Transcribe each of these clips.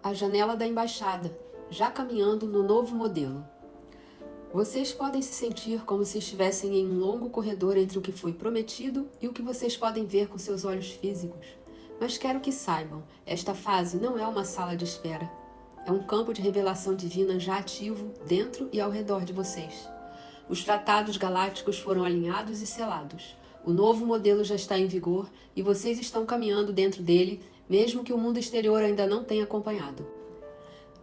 a janela da embaixada, já caminhando no novo modelo. Vocês podem se sentir como se estivessem em um longo corredor entre o que foi prometido e o que vocês podem ver com seus olhos físicos. Mas quero que saibam, esta fase não é uma sala de espera. É um campo de revelação divina já ativo dentro e ao redor de vocês. Os tratados galácticos foram alinhados e selados. O novo modelo já está em vigor e vocês estão caminhando dentro dele, mesmo que o mundo exterior ainda não tenha acompanhado.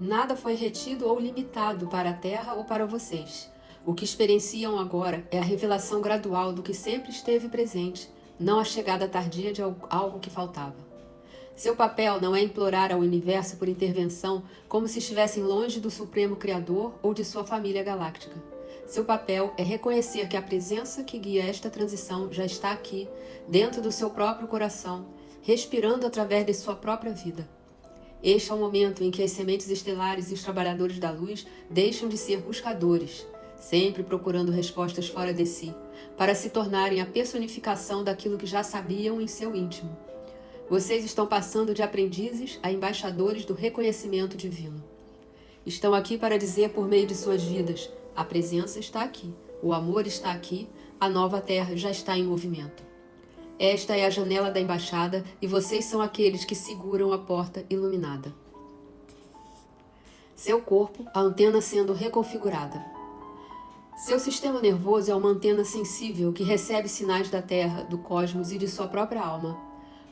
Nada foi retido ou limitado para a Terra ou para vocês. O que experienciam agora é a revelação gradual do que sempre esteve presente, não a chegada tardia de algo que faltava. Seu papel não é implorar ao universo por intervenção como se estivessem longe do Supremo Criador ou de sua família galáctica. Seu papel é reconhecer que a presença que guia esta transição já está aqui, dentro do seu próprio coração, respirando através de sua própria vida. Este é o momento em que as sementes estelares e os trabalhadores da luz deixam de ser buscadores, sempre procurando respostas fora de si, para se tornarem a personificação daquilo que já sabiam em seu íntimo. Vocês estão passando de aprendizes a embaixadores do reconhecimento divino. Estão aqui para dizer por meio de suas vidas: a presença está aqui, o amor está aqui, a nova terra já está em movimento. Esta é a janela da embaixada e vocês são aqueles que seguram a porta iluminada. Seu corpo, a antena sendo reconfigurada. Seu sistema nervoso é uma antena sensível que recebe sinais da Terra, do cosmos e de sua própria alma.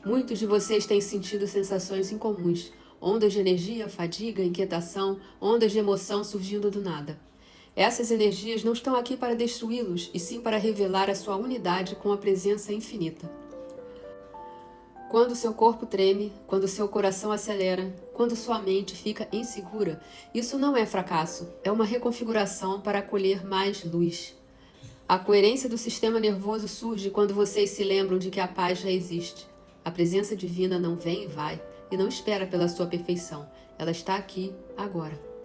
Muitos de vocês têm sentido sensações incomuns, ondas de energia, fadiga, inquietação, ondas de emoção surgindo do nada. Essas energias não estão aqui para destruí-los, e sim para revelar a sua unidade com a presença infinita. Quando seu corpo treme, quando seu coração acelera, quando sua mente fica insegura, isso não é fracasso, é uma reconfiguração para acolher mais luz. A coerência do sistema nervoso surge quando vocês se lembram de que a paz já existe. A presença divina não vem e vai, e não espera pela sua perfeição. Ela está aqui, agora.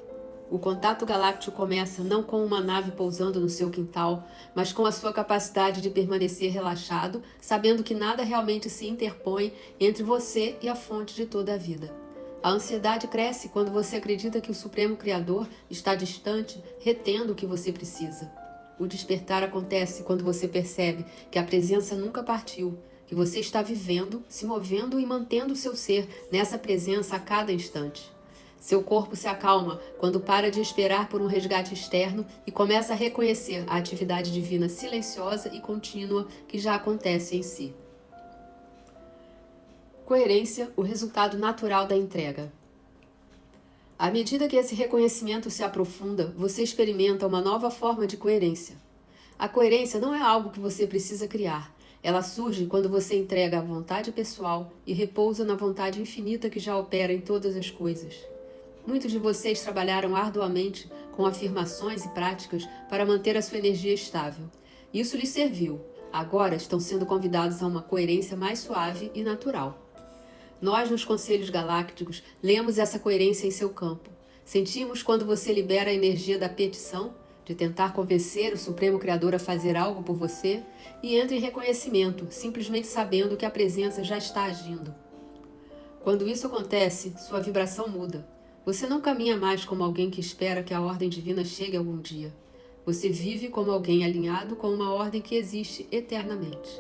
O contato galáctico começa não com uma nave pousando no seu quintal, mas com a sua capacidade de permanecer relaxado, sabendo que nada realmente se interpõe entre você e a fonte de toda a vida. A ansiedade cresce quando você acredita que o Supremo Criador está distante, retendo o que você precisa. O despertar acontece quando você percebe que a presença nunca partiu, que você está vivendo, se movendo e mantendo o seu ser nessa presença a cada instante. Seu corpo se acalma quando para de esperar por um resgate externo e começa a reconhecer a atividade divina silenciosa e contínua que já acontece em si. Coerência, o resultado natural da entrega. À medida que esse reconhecimento se aprofunda, você experimenta uma nova forma de coerência. A coerência não é algo que você precisa criar. Ela surge quando você entrega a vontade pessoal e repousa na vontade infinita que já opera em todas as coisas. Muitos de vocês trabalharam arduamente com afirmações e práticas para manter a sua energia estável. Isso lhes serviu. Agora estão sendo convidados a uma coerência mais suave e natural. Nós, nos Conselhos Galácticos, lemos essa coerência em seu campo. Sentimos quando você libera a energia da petição, de tentar convencer o Supremo Criador a fazer algo por você, e entra em reconhecimento, simplesmente sabendo que a presença já está agindo. Quando isso acontece, sua vibração muda. Você não caminha mais como alguém que espera que a ordem divina chegue algum dia. Você vive como alguém alinhado com uma ordem que existe eternamente.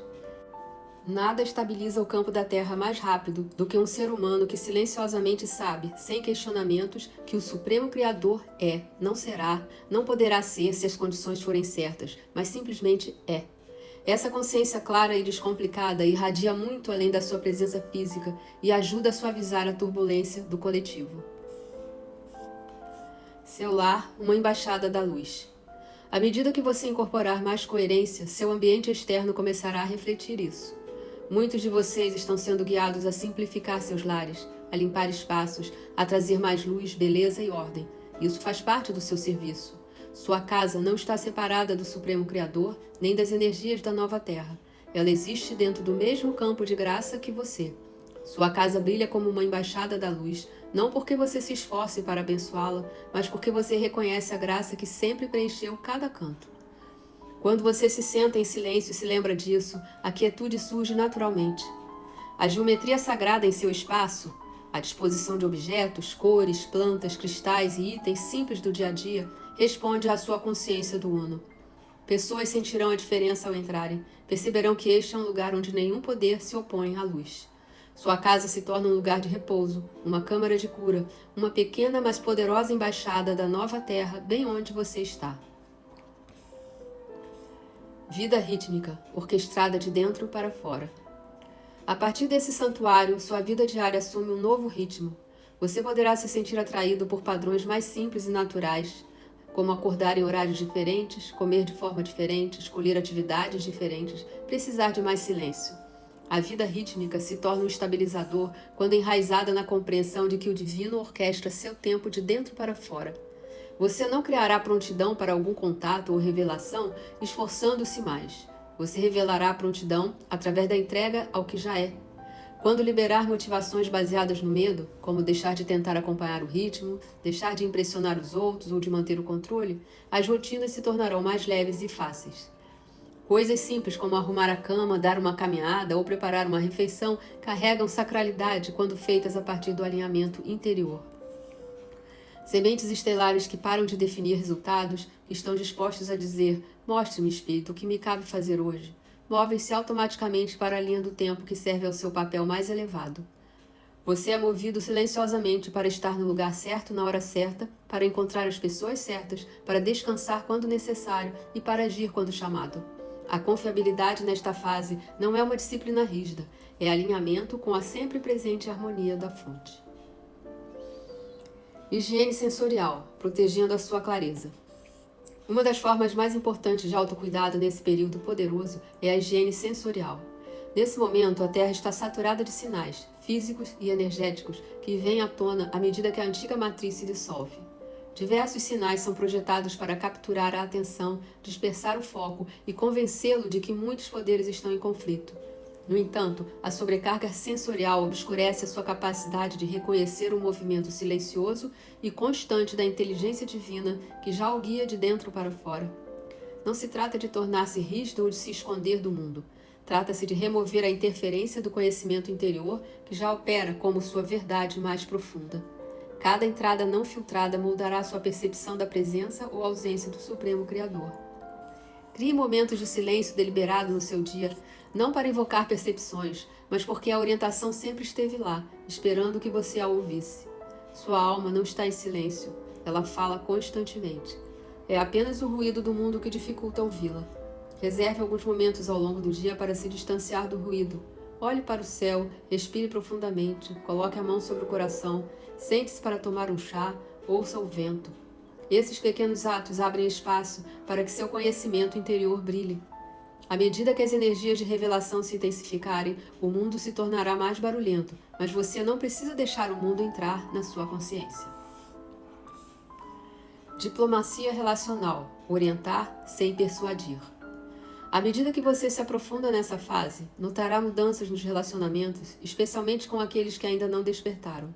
Nada estabiliza o campo da Terra mais rápido do que um ser humano que silenciosamente sabe, sem questionamentos, que o Supremo Criador é, não será, não poderá ser se as condições forem certas, mas simplesmente é. Essa consciência clara e descomplicada irradia muito além da sua presença física e ajuda a suavizar a turbulência do coletivo. Seu lar, uma embaixada da luz. À medida que você incorporar mais coerência, seu ambiente externo começará a refletir isso. Muitos de vocês estão sendo guiados a simplificar seus lares, a limpar espaços, a trazer mais luz, beleza e ordem. Isso faz parte do seu serviço. Sua casa não está separada do Supremo Criador, nem das energias da nova Terra. Ela existe dentro do mesmo campo de graça que você. Sua casa brilha como uma embaixada da luz, não porque você se esforce para abençoá-la, mas porque você reconhece a graça que sempre preencheu cada canto. Quando você se senta em silêncio e se lembra disso, a quietude surge naturalmente. A geometria sagrada em seu espaço, A disposição de objetos, cores, plantas, cristais e itens simples do dia a dia responde à sua consciência do Uno. Pessoas sentirão a diferença ao entrarem, perceberão que este é um lugar onde nenhum poder se opõe à luz. Sua casa se torna um lugar de repouso, uma câmara de cura, uma pequena mas poderosa embaixada da nova terra bem onde você está. Vida rítmica, orquestrada de dentro para fora. A partir desse santuário, sua vida diária assume um novo ritmo. Você poderá se sentir atraído por padrões mais simples e naturais, como acordar em horários diferentes, comer de forma diferente, escolher atividades diferentes, precisar de mais silêncio. A vida rítmica se torna um estabilizador quando enraizada na compreensão de que o divino orquestra seu tempo de dentro para fora. Você não criará prontidão para algum contato ou revelação esforçando-se mais. Você revelará a prontidão através da entrega ao que já é. Quando liberar motivações baseadas no medo, como deixar de tentar acompanhar o ritmo, deixar de impressionar os outros ou de manter o controle, as rotinas se tornarão mais leves e fáceis. Coisas simples como arrumar a cama, dar uma caminhada ou preparar uma refeição carregam sacralidade quando feitas a partir do alinhamento interior. Sementes estelares que param de definir resultados, que estão dispostos a dizer: mostre-me, Espírito, o que me cabe fazer hoje, movem-se automaticamente para a linha do tempo que serve ao seu papel mais elevado. Você é movido silenciosamente para estar no lugar certo na hora certa, para encontrar as pessoas certas, para descansar quando necessário e para agir quando chamado. A confiabilidade nesta fase não é uma disciplina rígida, é alinhamento com a sempre presente harmonia da fonte. Higiene sensorial, protegendo a sua clareza. Uma das formas mais importantes de autocuidado nesse período poderoso é a higiene sensorial. Nesse momento, a Terra está saturada de sinais, físicos e energéticos, que vêm à tona à medida que a antiga matriz se dissolve. Diversos sinais são projetados para capturar a atenção, dispersar o foco e convencê-lo de que muitos poderes estão em conflito. No entanto, a sobrecarga sensorial obscurece a sua capacidade de reconhecer o movimento silencioso e constante da inteligência divina que já o guia de dentro para fora. Não se trata de tornar-se rígido ou de se esconder do mundo. Trata-se de remover a interferência do conhecimento interior que já opera como sua verdade mais profunda. Cada entrada não filtrada moldará sua percepção da presença ou ausência do Supremo Criador. Crie momentos de silêncio deliberado no seu dia, não para invocar percepções, mas porque a orientação sempre esteve lá, esperando que você a ouvisse. Sua alma não está em silêncio, ela fala constantemente. É apenas o ruído do mundo que dificulta ouvi-la. Reserve alguns momentos ao longo do dia para se distanciar do ruído. Olhe para o céu, respire profundamente, coloque a mão sobre o coração, sente-se para tomar um chá, ouça o vento. Esses pequenos atos abrem espaço para que seu conhecimento interior brilhe. À medida que as energias de revelação se intensificarem, o mundo se tornará mais barulhento, mas você não precisa deixar o mundo entrar na sua consciência. Diplomacia relacional. Orientar sem persuadir. À medida que você se aprofunda nessa fase, notará mudanças nos relacionamentos, especialmente com aqueles que ainda não despertaram.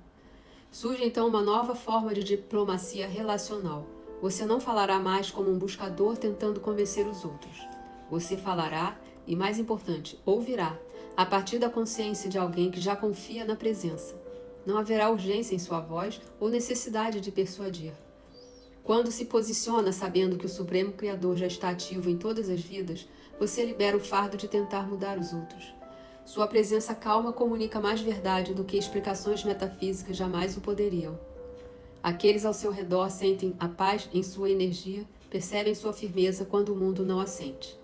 Surge então uma nova forma de diplomacia relacional. Você não falará mais como um buscador tentando convencer os outros. Você falará e, mais importante, ouvirá, a partir da consciência de alguém que já confia na presença. Não haverá urgência em sua voz ou necessidade de persuadir. Quando se posiciona sabendo que o Supremo Criador já está ativo em todas as vidas, você libera o fardo de tentar mudar os outros. Sua presença calma comunica mais verdade do que explicações metafísicas jamais o poderiam. Aqueles ao seu redor sentem a paz em sua energia, percebem sua firmeza quando o mundo não a sente.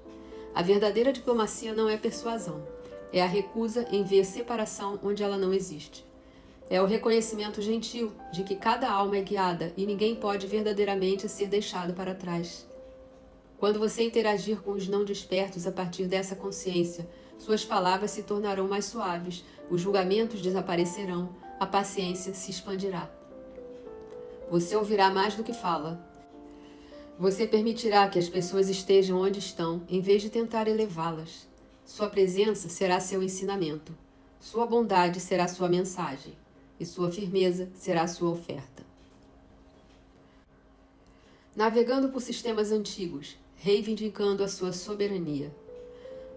A verdadeira diplomacia não é persuasão, é a recusa em ver separação onde ela não existe. É o reconhecimento gentil de que cada alma é guiada e ninguém pode verdadeiramente ser deixado para trás. Quando você interagir com os não despertos a partir dessa consciência, suas palavras se tornarão mais suaves, os julgamentos desaparecerão, a paciência se expandirá. Você ouvirá mais do que fala. Você permitirá que as pessoas estejam onde estão, em vez de tentar elevá-las. Sua presença será seu ensinamento. Sua bondade será sua mensagem. E sua firmeza será sua oferta. Navegando por sistemas antigos, reivindicando a sua soberania.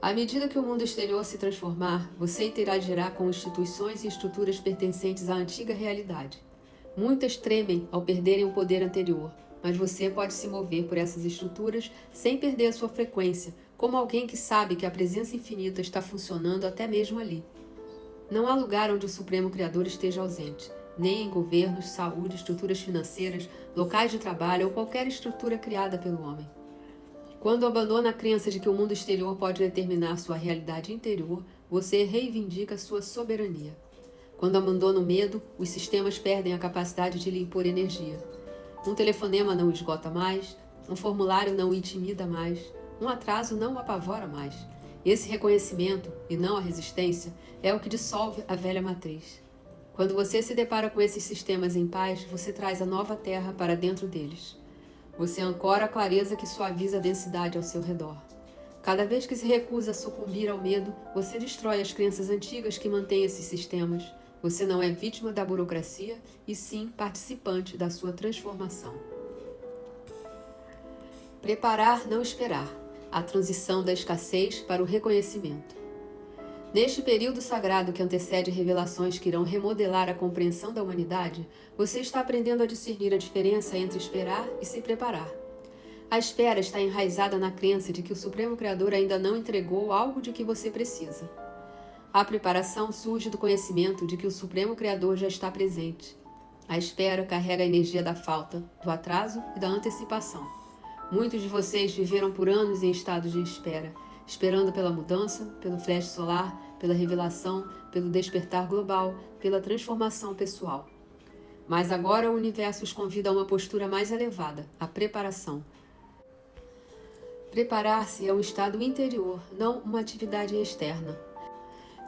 À medida que o mundo exterior se transformar, você interagirá com instituições e estruturas pertencentes à antiga realidade. Muitas tremem ao perderem o poder anterior, mas você pode se mover por essas estruturas sem perder a sua frequência, como alguém que sabe que a presença infinita está funcionando até mesmo ali. Não há lugar onde o Supremo Criador esteja ausente, nem em governos, saúde, estruturas financeiras, locais de trabalho ou qualquer estrutura criada pelo homem. Quando abandona a crença de que o mundo exterior pode determinar sua realidade interior, você reivindica sua soberania. Quando abandona o medo, os sistemas perdem a capacidade de lhe impor energia. Um telefonema não o esgota mais, um formulário não o intimida mais, um atraso não o apavora mais. Esse reconhecimento, e não a resistência, é o que dissolve a velha matriz. Quando você se depara com esses sistemas em paz, você traz a nova terra para dentro deles. Você ancora a clareza que suaviza a densidade ao seu redor. Cada vez que se recusa a sucumbir ao medo, você destrói as crenças antigas que mantêm esses sistemas. Você não é vítima da burocracia, e sim participante da sua transformação. Preparar, não esperar. A transição da escassez para o reconhecimento. Neste período sagrado que antecede revelações que irão remodelar a compreensão da humanidade, você está aprendendo a discernir a diferença entre esperar e se preparar. A espera está enraizada na crença de que o Supremo Criador ainda não entregou algo de que você precisa. A preparação surge do conhecimento de que o Supremo Criador já está presente. A espera carrega a energia da falta, do atraso e da antecipação. Muitos de vocês viveram por anos em estado de espera, esperando pela mudança, pelo flash solar, pela revelação, pelo despertar global, pela transformação pessoal. Mas agora o universo os convida a uma postura mais elevada, a preparação. Preparar-se é um estado interior, não uma atividade externa.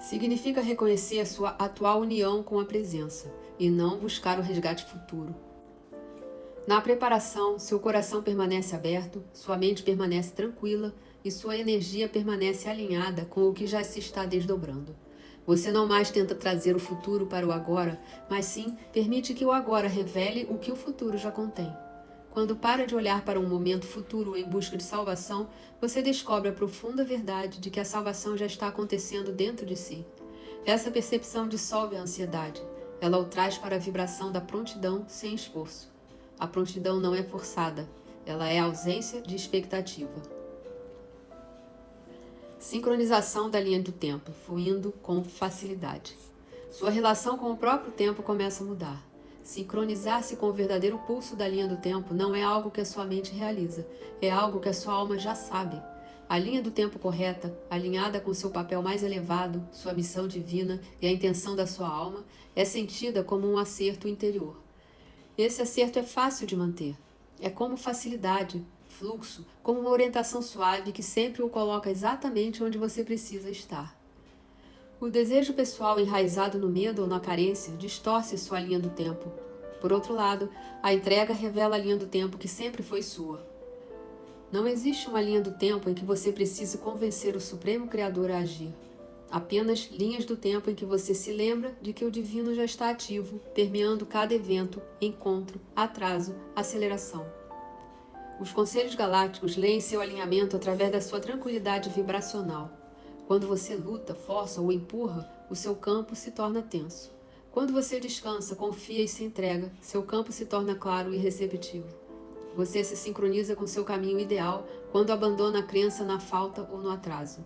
Significa reconhecer a sua atual união com a presença, e não buscar o resgate futuro. Na preparação, seu coração permanece aberto, sua mente permanece tranquila e sua energia permanece alinhada com o que já se está desdobrando. Você não mais tenta trazer o futuro para o agora, mas sim permite que o agora revele o que o futuro já contém. Quando para de olhar para um momento futuro em busca de salvação, você descobre a profunda verdade de que a salvação já está acontecendo dentro de si. Essa percepção dissolve a ansiedade. Ela o traz para a vibração da prontidão sem esforço. A prontidão não é forçada, ela é a ausência de expectativa. Sincronização da linha do tempo, fluindo com facilidade. Sua relação com o próprio tempo começa a mudar. Sincronizar-se com o verdadeiro pulso da linha do tempo não é algo que a sua mente realiza, é algo que a sua alma já sabe. A linha do tempo correta, alinhada com seu papel mais elevado, sua missão divina e a intenção da sua alma, é sentida como um acerto interior. Esse acerto é fácil de manter. É como facilidade, fluxo, como uma orientação suave que sempre o coloca exatamente onde você precisa estar. O desejo pessoal enraizado no medo ou na carência distorce sua linha do tempo. Por outro lado, a entrega revela a linha do tempo que sempre foi sua. Não existe uma linha do tempo em que você precise convencer o Supremo Criador a agir. Apenas linhas do tempo em que você se lembra de que o divino já está ativo, permeando cada evento, encontro, atraso, aceleração. Os conselhos galácticos leem seu alinhamento através da sua tranquilidade vibracional. Quando você luta, força ou empurra, o seu campo se torna tenso. Quando você descansa, confia e se entrega, seu campo se torna claro e receptivo. Você se sincroniza com seu caminho ideal quando abandona a crença na falta ou no atraso.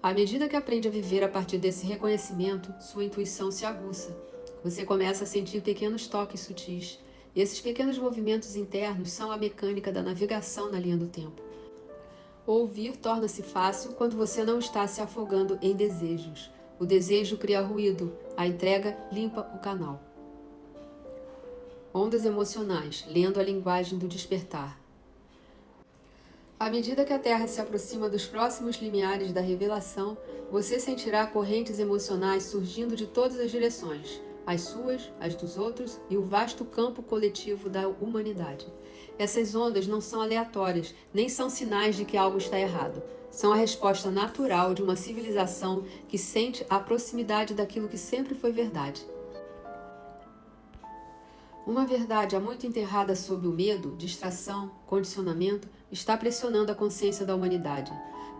À medida que aprende a viver a partir desse reconhecimento, sua intuição se aguça. Você começa a sentir pequenos toques sutis. E esses pequenos movimentos internos são a mecânica da navegação na linha do tempo. Ouvir torna-se fácil quando você não está se afogando em desejos. O desejo cria ruído, a entrega limpa o canal. Ondas emocionais, lendo a linguagem do despertar. À medida que a Terra se aproxima dos próximos limiares da revelação, você sentirá correntes emocionais surgindo de todas as direções, as suas, as dos outros e o vasto campo coletivo da humanidade. Essas ondas não são aleatórias, nem são sinais de que algo está errado. São a resposta natural de uma civilização que sente a proximidade daquilo que sempre foi verdade. Uma verdade há muito enterrada sob o medo, distração, condicionamento, está pressionando a consciência da humanidade.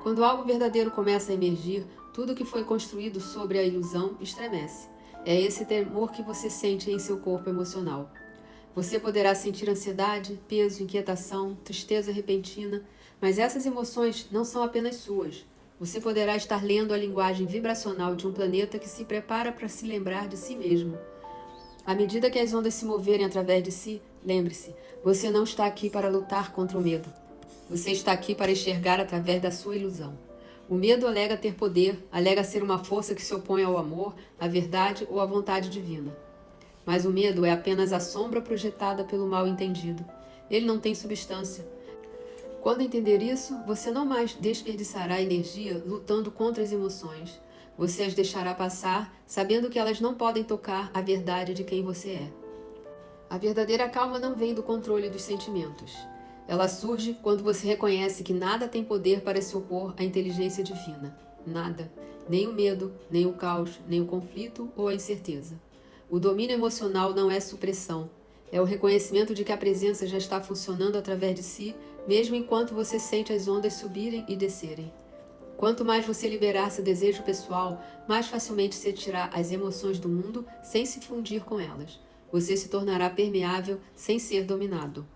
Quando algo verdadeiro começa a emergir, tudo que foi construído sobre a ilusão estremece. É esse temor que você sente em seu corpo emocional. Você poderá sentir ansiedade, peso, inquietação, tristeza repentina, mas essas emoções não são apenas suas. Você poderá estar lendo a linguagem vibracional de um planeta que se prepara para se lembrar de si mesmo. À medida que as ondas se moverem através de si, lembre-se, você não está aqui para lutar contra o medo. Você está aqui para enxergar através da sua ilusão. O medo alega ter poder, alega ser uma força que se opõe ao amor, à verdade ou à vontade divina. Mas o medo é apenas a sombra projetada pelo mal entendido. Ele não tem substância. Quando entender isso, você não mais desperdiçará energia lutando contra as emoções. Você as deixará passar, sabendo que elas não podem tocar a verdade de quem você é. A verdadeira calma não vem do controle dos sentimentos. Ela surge quando você reconhece que nada tem poder para se opor à inteligência divina. Nada. Nem o medo, nem o caos, nem o conflito ou a incerteza. O domínio emocional não é supressão. É o reconhecimento de que a presença já está funcionando através de si, mesmo enquanto você sente as ondas subirem e descerem. Quanto mais você liberar seu desejo pessoal, mais facilmente sentirá as emoções do mundo sem se fundir com elas. Você se tornará permeável sem ser dominado.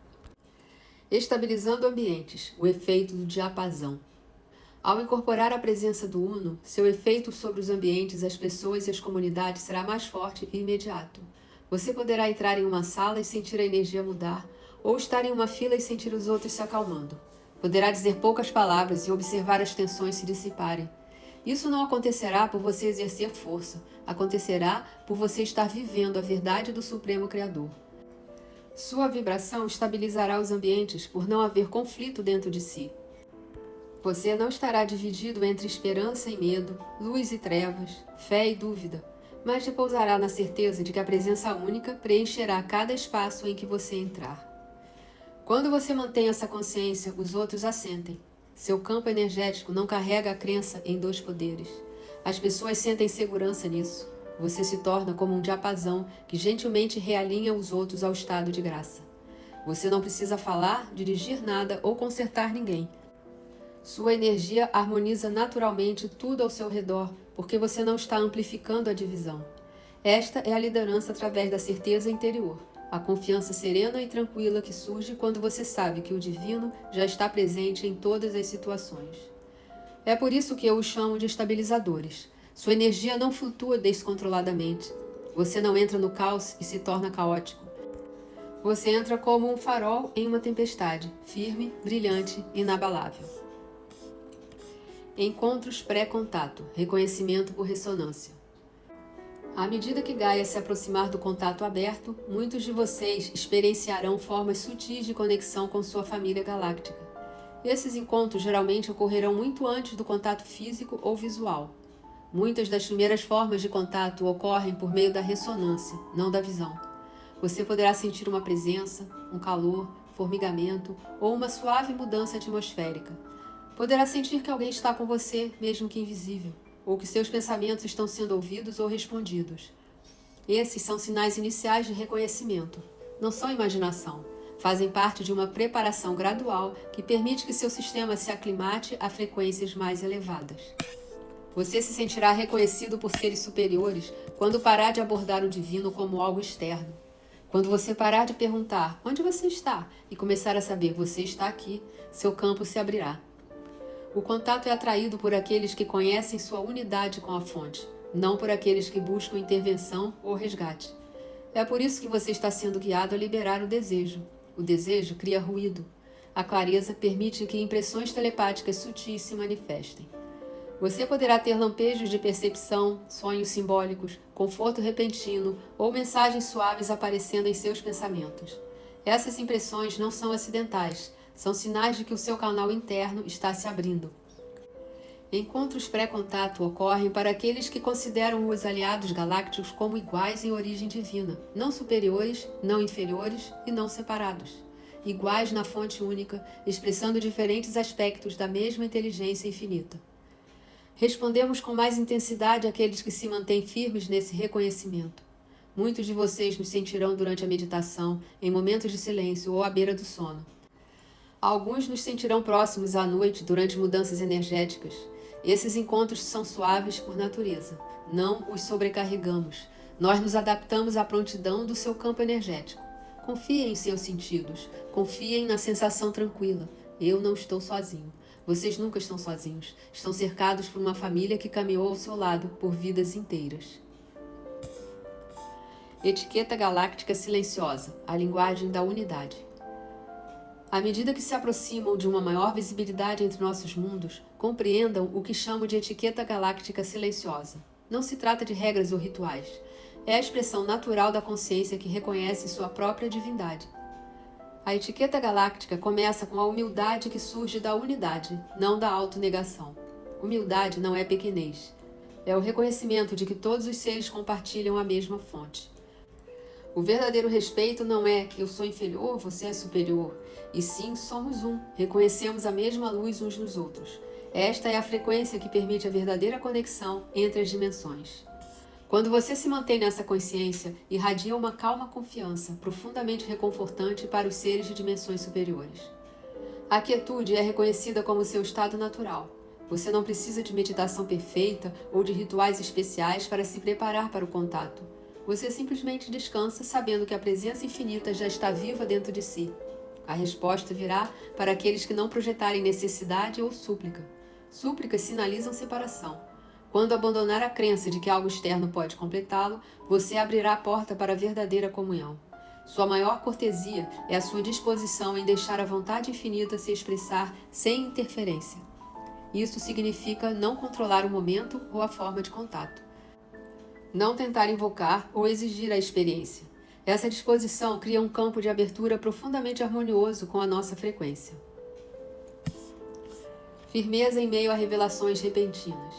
Estabilizando ambientes, o efeito do diapasão. Ao incorporar a presença do Uno, seu efeito sobre os ambientes, as pessoas e as comunidades será mais forte e imediato. Você poderá entrar em uma sala e sentir a energia mudar, ou estar em uma fila e sentir os outros se acalmando. Poderá dizer poucas palavras e observar as tensões se dissiparem. Isso não acontecerá por você exercer força, acontecerá por você estar vivendo a verdade do Supremo Criador. Sua vibração estabilizará os ambientes por não haver conflito dentro de si. Você não estará dividido entre esperança e medo, luz e trevas, fé e dúvida, mas repousará na certeza de que a presença única preencherá cada espaço em que você entrar. Quando você mantém essa consciência, os outros a sentem. Seu campo energético não carrega a crença em dois poderes. As pessoas sentem segurança nisso. Você se torna como um diapasão que gentilmente realinha os outros ao estado de graça. Você não precisa falar, dirigir nada ou consertar ninguém. Sua energia harmoniza naturalmente tudo ao seu redor, porque você não está amplificando a divisão. Esta é a liderança através da certeza interior, a confiança serena e tranquila que surge quando você sabe que o divino já está presente em todas as situações. É por isso que eu os chamo de estabilizadores. Sua energia não flutua descontroladamente. Você não entra no caos e se torna caótico. Você entra como um farol em uma tempestade, firme, brilhante, inabalável. Encontros pré-contato, reconhecimento por ressonância. À medida que Gaia se aproximar do contato aberto, muitos de vocês experienciarão formas sutis de conexão com sua família galáctica. Esses encontros geralmente ocorrerão muito antes do contato físico ou visual. Muitas das primeiras formas de contato ocorrem por meio da ressonância, não da visão. Você poderá sentir uma presença, um calor, formigamento ou uma suave mudança atmosférica. Poderá sentir que alguém está com você, mesmo que invisível, ou que seus pensamentos estão sendo ouvidos ou respondidos. Esses são sinais iniciais de reconhecimento. Não são imaginação. Fazem parte de uma preparação gradual que permite que seu sistema se aclimate a frequências mais elevadas. Você se sentirá reconhecido por seres superiores quando parar de abordar o divino como algo externo. Quando você parar de perguntar onde você está e começar a saber você está aqui, seu campo se abrirá. O contato é atraído por aqueles que conhecem sua unidade com a fonte, não por aqueles que buscam intervenção ou resgate. É por isso que você está sendo guiado a liberar o desejo. O desejo cria ruído. A clareza permite que impressões telepáticas sutis se manifestem. Você poderá ter lampejos de percepção, sonhos simbólicos, conforto repentino ou mensagens suaves aparecendo em seus pensamentos. Essas impressões não são acidentais. São sinais de que o seu canal interno está se abrindo. Encontros pré-contato ocorrem para aqueles que consideram os aliados galácticos como iguais em origem divina, não superiores, não inferiores e não separados. Iguais na fonte única, expressando diferentes aspectos da mesma inteligência infinita. Respondemos com mais intensidade àqueles que se mantêm firmes nesse reconhecimento. Muitos de vocês nos sentirão durante a meditação, em momentos de silêncio ou à beira do sono. Alguns nos sentirão próximos à noite durante mudanças energéticas. Esses encontros são suaves por natureza. Não os sobrecarregamos. Nós nos adaptamos à prontidão do seu campo energético. Confiem em seus sentidos. Confiem na sensação tranquila. Eu não estou sozinho. Vocês nunca estão sozinhos. Estão cercados por uma família que caminhou ao seu lado por vidas inteiras. Etiqueta galáctica silenciosa, a linguagem da unidade. À medida que se aproximam de uma maior visibilidade entre nossos mundos, compreendam o que chamo de etiqueta galáctica silenciosa. Não se trata de regras ou rituais. É a expressão natural da consciência que reconhece sua própria divindade. A etiqueta galáctica começa com a humildade que surge da unidade, não da autonegação. Humildade não é pequenez. É o reconhecimento de que todos os seres compartilham a mesma fonte. O verdadeiro respeito não é eu sou inferior, você é superior, e sim somos um, reconhecemos a mesma luz uns nos outros. Esta é a frequência que permite a verdadeira conexão entre as dimensões. Quando você se mantém nessa consciência, irradia uma calma confiança, profundamente reconfortante para os seres de dimensões superiores. A quietude é reconhecida como seu estado natural. Você não precisa de meditação perfeita ou de rituais especiais para se preparar para o contato. Você simplesmente descansa sabendo que a presença infinita já está viva dentro de si. A resposta virá para aqueles que não projetarem necessidade ou súplica. Súplicas sinalizam separação. Quando abandonar a crença de que algo externo pode completá-lo, você abrirá a porta para a verdadeira comunhão. Sua maior cortesia é a sua disposição em deixar a vontade infinita se expressar sem interferência. Isso significa não controlar o momento ou a forma de contato. Não tentar invocar ou exigir a experiência. Essa disposição cria um campo de abertura profundamente harmonioso com a nossa frequência. Firmeza em meio a revelações repentinas.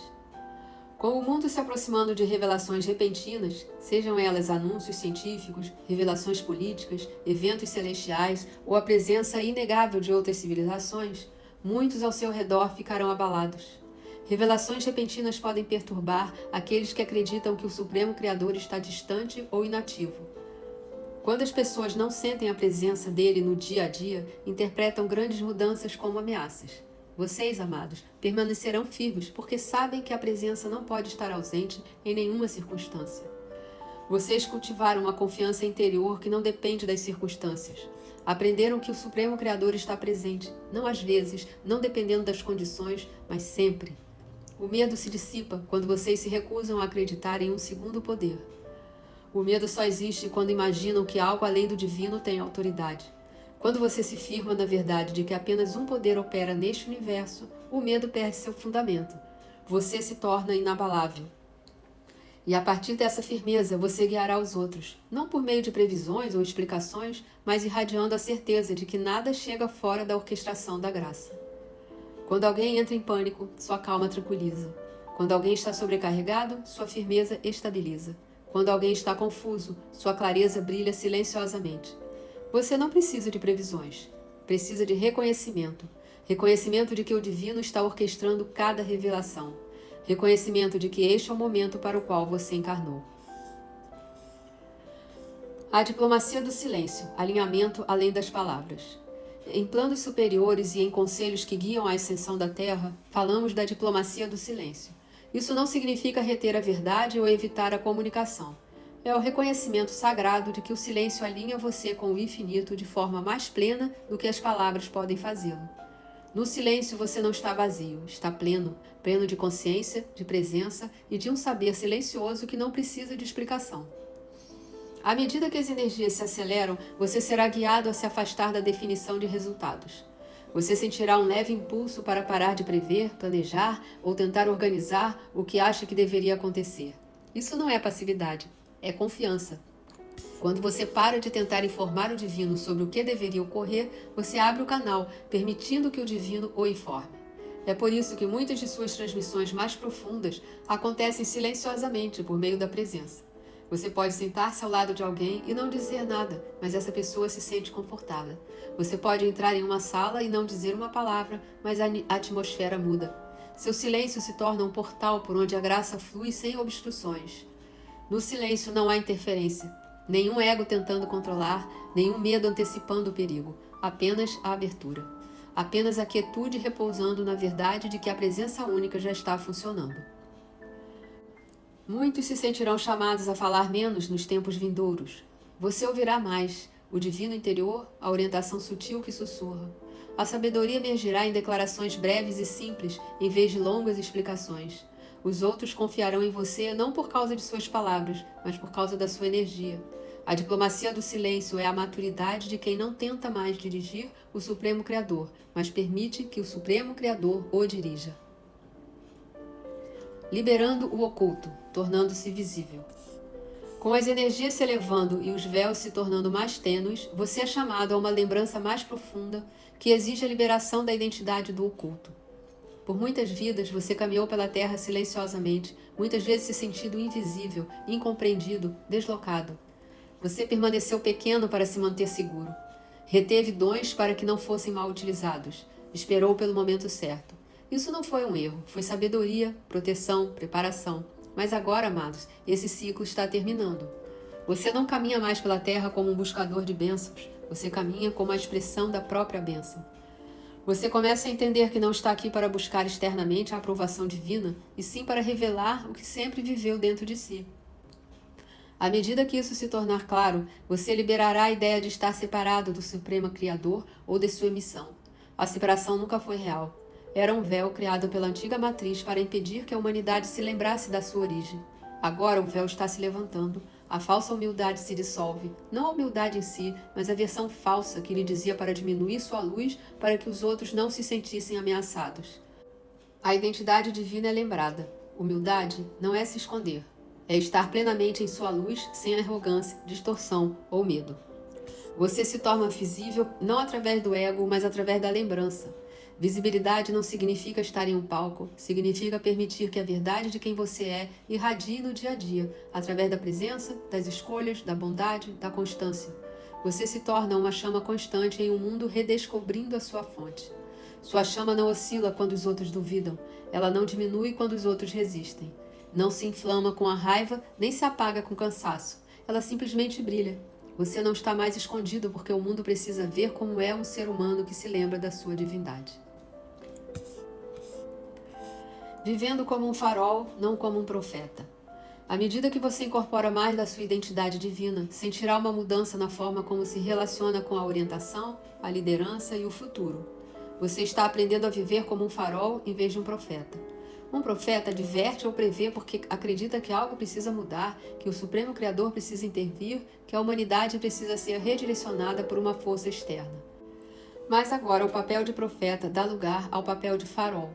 Com o mundo se aproximando de revelações repentinas, sejam elas anúncios científicos, revelações políticas, eventos celestiais ou a presença inegável de outras civilizações, muitos ao seu redor ficarão abalados. Revelações repentinas podem perturbar aqueles que acreditam que o Supremo Criador está distante ou inativo. Quando as pessoas não sentem a presença dele no dia a dia, interpretam grandes mudanças como ameaças. Vocês, amados, permanecerão firmes porque sabem que a presença não pode estar ausente em nenhuma circunstância. Vocês cultivaram uma confiança interior que não depende das circunstâncias. Aprenderam que o Supremo Criador está presente, não às vezes, não dependendo das condições, mas sempre. O medo se dissipa quando vocês se recusam a acreditar em um segundo poder. O medo só existe quando imaginam que algo além do divino tem autoridade. Quando você se firma na verdade de que apenas um poder opera neste universo, o medo perde seu fundamento. Você se torna inabalável. E a partir dessa firmeza, você guiará os outros, não por meio de previsões ou explicações, mas irradiando a certeza de que nada chega fora da orquestração da graça. Quando alguém entra em pânico, sua calma tranquiliza. Quando alguém está sobrecarregado, sua firmeza estabiliza. Quando alguém está confuso, sua clareza brilha silenciosamente. Você não precisa de previsões. Precisa de reconhecimento. Reconhecimento de que o divino está orquestrando cada revelação. Reconhecimento de que este é o momento para o qual você encarnou. A diplomacia do silêncio, alinhamento além das palavras. Em planos superiores e em conselhos que guiam a ascensão da Terra, falamos da diplomacia do silêncio. Isso não significa reter a verdade ou evitar a comunicação. É o reconhecimento sagrado de que o silêncio alinha você com o infinito de forma mais plena do que as palavras podem fazê-lo. No silêncio você não está vazio, está pleno, pleno de consciência, de presença e de um saber silencioso que não precisa de explicação. À medida que as energias se aceleram, você será guiado a se afastar da definição de resultados. Você sentirá um leve impulso para parar de prever, planejar ou tentar organizar o que acha que deveria acontecer. Isso não é passividade, é confiança. Quando você para de tentar informar o divino sobre o que deveria ocorrer, você abre o canal, permitindo que o divino o informe. É por isso que muitas de suas transmissões mais profundas acontecem silenciosamente por meio da presença. Você pode sentar-se ao lado de alguém e não dizer nada, mas essa pessoa se sente confortável. Você pode entrar em uma sala e não dizer uma palavra, mas a atmosfera muda. Seu silêncio se torna um portal por onde a graça flui sem obstruções. No silêncio não há interferência, nenhum ego tentando controlar, nenhum medo antecipando o perigo, apenas a abertura. apenas a quietude repousando na verdade de que a presença única já está funcionando. Muitos se sentirão chamados a falar menos nos tempos vindouros. Você ouvirá mais o divino interior, a orientação sutil que sussurra. A sabedoria emergirá em declarações breves e simples, em vez de longas explicações. Os outros confiarão em você não por causa de suas palavras, mas por causa da sua energia. A diplomacia do silêncio é a maturidade de quem não tenta mais dirigir o Supremo Criador, mas permite que o Supremo Criador o dirija. Liberando o oculto, tornando-se visível. Com as energias se elevando e os véus se tornando mais tênues, você é chamado a uma lembrança mais profunda que exige a liberação da identidade do oculto. Por muitas vidas, você caminhou pela terra silenciosamente, muitas vezes se sentindo invisível, incompreendido, deslocado. Você permaneceu pequeno para se manter seguro. Reteve dons para que não fossem mal utilizados. Esperou pelo momento certo. Isso não foi um erro, foi sabedoria, proteção, preparação. Mas agora, amados, esse ciclo está terminando. Você não caminha mais pela terra como um buscador de bênçãos. Você caminha como a expressão da própria bênção. Você começa a entender que não está aqui para buscar externamente a aprovação divina, e sim para revelar o que sempre viveu dentro de si. À medida que isso se tornar claro, você liberará a ideia de estar separado do Supremo Criador ou de sua missão. A separação nunca foi real. Era um véu criado pela antiga matriz para impedir que a humanidade se lembrasse da sua origem. Agora o véu está se levantando. A falsa humildade se dissolve. Não a humildade em si, mas a versão falsa que lhe dizia para diminuir sua luz para que os outros não se sentissem ameaçados. A identidade divina é lembrada. Humildade não é se esconder. É estar plenamente em sua luz, sem arrogância, distorção ou medo. Você se torna visível não através do ego, mas através da lembrança. Visibilidade não significa estar em um palco, significa permitir que a verdade de quem você é irradie no dia a dia, através da presença, das escolhas, da bondade, da constância. Você se torna uma chama constante em um mundo redescobrindo a sua fonte. Sua chama não oscila quando os outros duvidam, ela não diminui quando os outros resistem. Não se inflama com a raiva, nem se apaga com cansaço. Ela simplesmente brilha. Você não está mais escondido porque o mundo precisa ver como é um ser humano que se lembra da sua divindade. Vivendo como um farol, não como um profeta. À medida que você incorpora mais da sua identidade divina, sentirá uma mudança na forma como se relaciona com a orientação, a liderança e o futuro. Você está aprendendo a viver como um farol em vez de um profeta. Um profeta adverte ou prevê porque acredita que algo precisa mudar, que o Supremo Criador precisa intervir, que a humanidade precisa ser redirecionada por uma força externa. Mas agora o papel de profeta dá lugar ao papel de farol.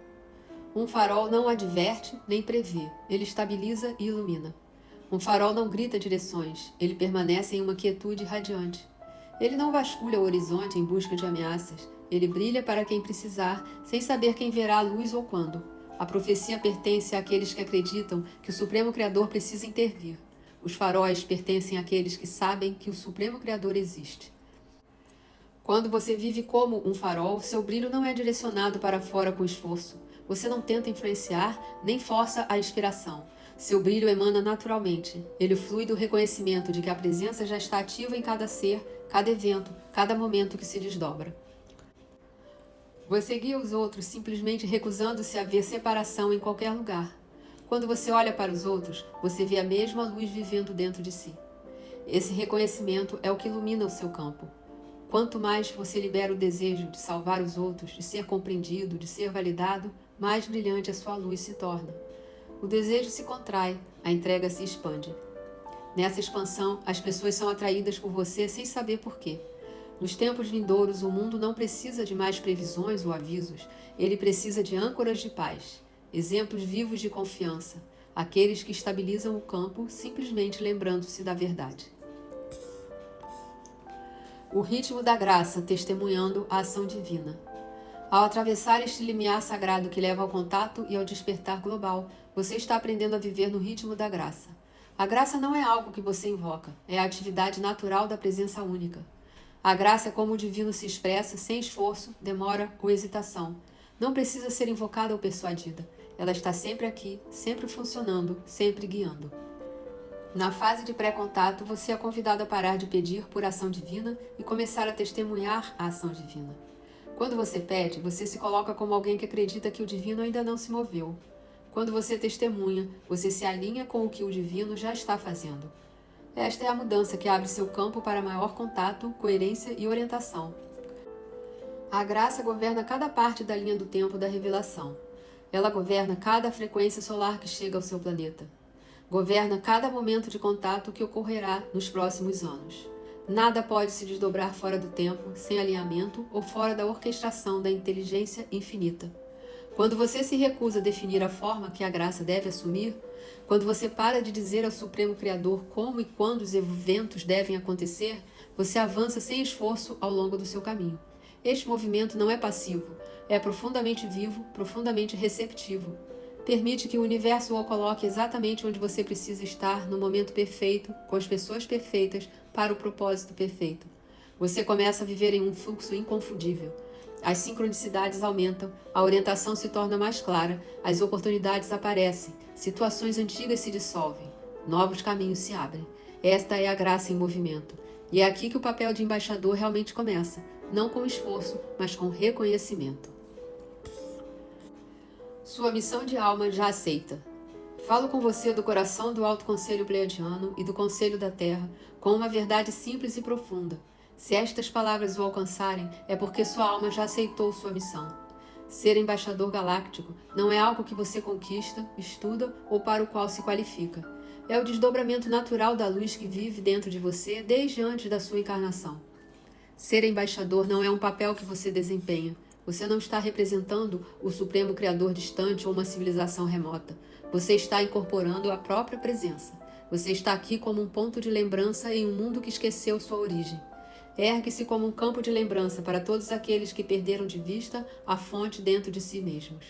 Um farol não adverte nem prevê, ele estabiliza e ilumina. Um farol não grita direções, ele permanece em uma quietude radiante. Ele não vasculha o horizonte em busca de ameaças, ele brilha para quem precisar, sem saber quem verá a luz ou quando. A profecia pertence àqueles que acreditam que o Supremo Criador precisa intervir. Os faróis pertencem àqueles que sabem que o Supremo Criador existe. Quando você vive como um farol, seu brilho não é direcionado para fora com esforço. Você não tenta influenciar, nem força a inspiração. Seu brilho emana naturalmente. Ele flui do reconhecimento de que a presença já está ativa em cada ser, cada evento, cada momento que se desdobra. Você guia os outros simplesmente recusando-se a ver separação em qualquer lugar. Quando você olha para os outros, você vê a mesma luz vivendo dentro de si. Esse reconhecimento é o que ilumina o seu campo. Quanto mais você libera o desejo de salvar os outros, de ser compreendido, de ser validado, mais brilhante a sua luz se torna. O desejo se contrai, a entrega se expande. Nessa expansão, as pessoas são atraídas por você sem saber por quê. Nos tempos vindouros, o mundo não precisa de mais previsões ou avisos, ele precisa de âncoras de paz, exemplos vivos de confiança, aqueles que estabilizam o campo simplesmente lembrando-se da verdade. O ritmo da graça, testemunhando a ação divina. Ao atravessar este limiar sagrado que leva ao contato e ao despertar global, você está aprendendo a viver no ritmo da graça. A graça não é algo que você invoca, é a atividade natural da presença única. A graça é como o divino se expressa, sem esforço, demora ou hesitação. Não precisa ser invocada ou persuadida. Ela está sempre aqui, sempre funcionando, sempre guiando. Na fase de pré-contato, você é convidado a parar de pedir por ação divina e começar a testemunhar a ação divina. Quando você pede, você se coloca como alguém que acredita que o divino ainda não se moveu. Quando você testemunha, você se alinha com o que o divino já está fazendo. Esta é a mudança que abre seu campo para maior contato, coerência e orientação. A graça governa cada parte da linha do tempo da revelação. Ela governa cada frequência solar que chega ao seu planeta. Governa cada momento de contato que ocorrerá nos próximos anos. Nada pode se desdobrar fora do tempo, sem alinhamento ou fora da orquestração da inteligência infinita. Quando você se recusa a definir a forma que a graça deve assumir, quando você para de dizer ao Supremo Criador como e quando os eventos devem acontecer, você avança sem esforço ao longo do seu caminho. Este movimento não é passivo, é profundamente vivo, profundamente receptivo. Permite que o universo o coloque exatamente onde você precisa estar no momento perfeito, com as pessoas perfeitas, para o propósito perfeito. Você começa a viver em um fluxo inconfundível. As sincronicidades aumentam, a orientação se torna mais clara, as oportunidades aparecem, situações antigas se dissolvem, novos caminhos se abrem. Esta é a graça em movimento. E é aqui que o papel de embaixador realmente começa, não com esforço, mas com reconhecimento. Sua missão de alma já aceita. Falo com você do coração do Alto Conselho Pleiadiano e do Conselho da Terra, com uma verdade simples e profunda. Se estas palavras o alcançarem, é porque sua alma já aceitou sua missão. Ser embaixador galáctico não é algo que você conquista, estuda ou para o qual se qualifica. É o desdobramento natural da luz que vive dentro de você desde antes da sua encarnação. Ser embaixador não é um papel que você desempenha. Você não está representando o Supremo Criador distante ou uma civilização remota. Você está incorporando a própria presença. Você está aqui como um ponto de lembrança em um mundo que esqueceu sua origem. Ergue-se como um campo de lembrança para todos aqueles que perderam de vista a fonte dentro de si mesmos.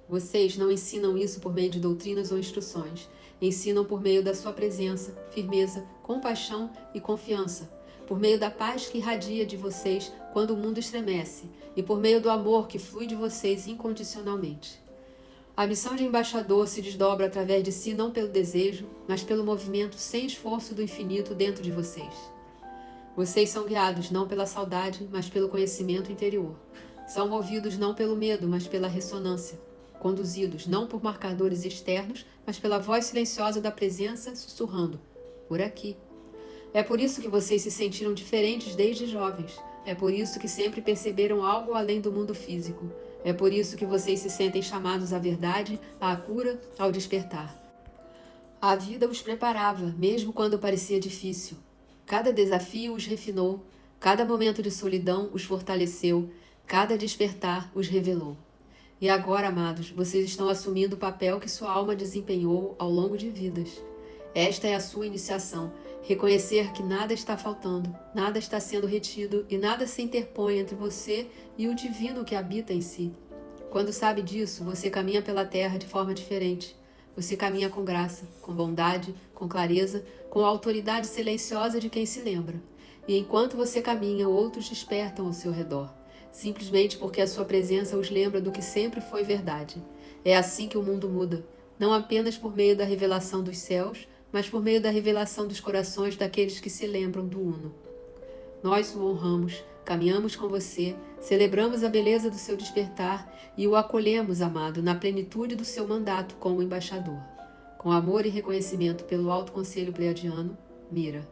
Vocês não ensinam isso por meio de doutrinas ou instruções. Ensinam por meio da sua presença, firmeza, compaixão e confiança. Por meio da paz que irradia de vocês quando o mundo estremece, e por meio do amor que flui de vocês incondicionalmente. A missão de embaixador se desdobra através de si não pelo desejo, mas pelo movimento sem esforço do infinito dentro de vocês. Vocês são guiados não pela saudade, mas pelo conhecimento interior. São movidos não pelo medo, mas pela ressonância. Conduzidos não por marcadores externos, mas pela voz silenciosa da presença sussurrando: por aqui. É por isso que vocês se sentiram diferentes desde jovens. É por isso que sempre perceberam algo além do mundo físico. É por isso que vocês se sentem chamados à verdade, à cura, ao despertar. A vida os preparava, mesmo quando parecia difícil. Cada desafio os refinou, cada momento de solidão os fortaleceu, cada despertar os revelou. E agora, amados, vocês estão assumindo o papel que sua alma desempenhou ao longo de vidas. Esta é a sua iniciação. Reconhecer que nada está faltando, nada está sendo retido e nada se interpõe entre você e o divino que habita em si. Quando sabe disso, você caminha pela terra de forma diferente. Você caminha com graça, com bondade, com clareza, com a autoridade silenciosa de quem se lembra. E enquanto você caminha, outros despertam ao seu redor, simplesmente porque a sua presença os lembra do que sempre foi verdade. É assim que o mundo muda, não apenas por meio da revelação dos céus, mas por meio da revelação dos corações daqueles que se lembram do Uno. Nós o honramos, caminhamos com você, celebramos a beleza do seu despertar e o acolhemos, amado, na plenitude do seu mandato como embaixador. Com amor e reconhecimento pelo Alto Conselho Pleiadiano, Mira.